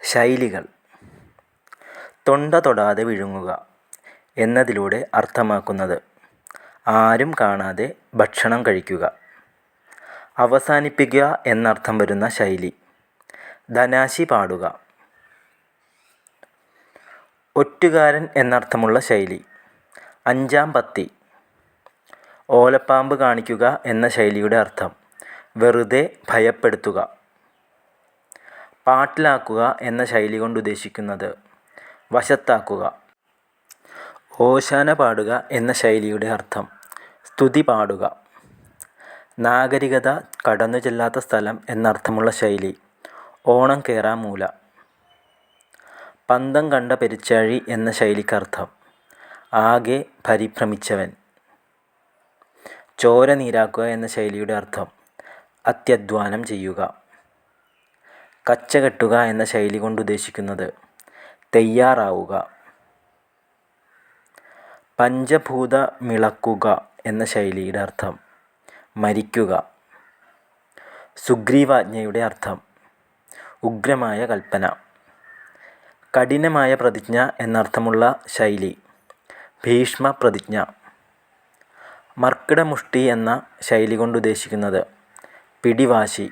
ശൈലികൾ. തൊണ്ട തൊടാതെ വിഴുങ്ങുക എന്നതിലൂടെ അർത്ഥമാക്കുന്നത് ആരും കാണാതെ ഭക്ഷണം കഴിക്കുക. അവസാനിപ്പിക്കുക എന്നർത്ഥം വരുന്ന ശൈലി ധനാശി പാടുക. ഒറ്റുകാരൻ എന്നർത്ഥമുള്ള ശൈലി അഞ്ചാം പത്തി. ഓലപ്പാമ്പ് കാണിക്കുക എന്ന ശൈലിയുടെ അർത്ഥം വെറുതെ ഭയപ്പെടുത്തുക. പാട്ടിലാക്കുക എന്ന ശൈലി കൊണ്ട് ഉദ്ദേശിക്കുന്നത് വശത്താക്കുക. ഓശാന പാടുക എന്ന ശൈലിയുടെ അർത്ഥം സ്തുതി പാടുക. നാഗരികത കടന്നു ചെല്ലാത്ത സ്ഥലം എന്നർത്ഥമുള്ള ശൈലി ഓണം കേറാമൂല. പന്തം കണ്ട പെരിച്ചാഴി എന്ന ശൈലിക്കർത്ഥം ആകെ പരിഭ്രമിച്ചവൻ. ചോര നീരാക്കുക എന്ന ശൈലിയുടെ അർത്ഥം അത്യധ്വാനം ചെയ്യുക. കച്ചകെട്ടുക എന്ന ശൈലി കൊണ്ട് ഉദ്ദേശിക്കുന്നത് തയ്യാറാവുക. പഞ്ചഭൂതമിളക്കുക എന്ന ശൈലിയുടെ അർത്ഥം മരിക്കുക. സുഗ്രീവാജ്ഞയുടെ അർത്ഥം ഉഗ്രമായ കൽപ്പന. കഠിനമായ പ്രതിജ്ഞ എന്നർത്ഥമുള്ള ശൈലി ഭീഷ്മ പ്രതിജ്ഞ. മർക്കിടമുഷ്ടി എന്ന ശൈലി കൊണ്ട് ഉദ്ദേശിക്കുന്നത് പിടിവാശി.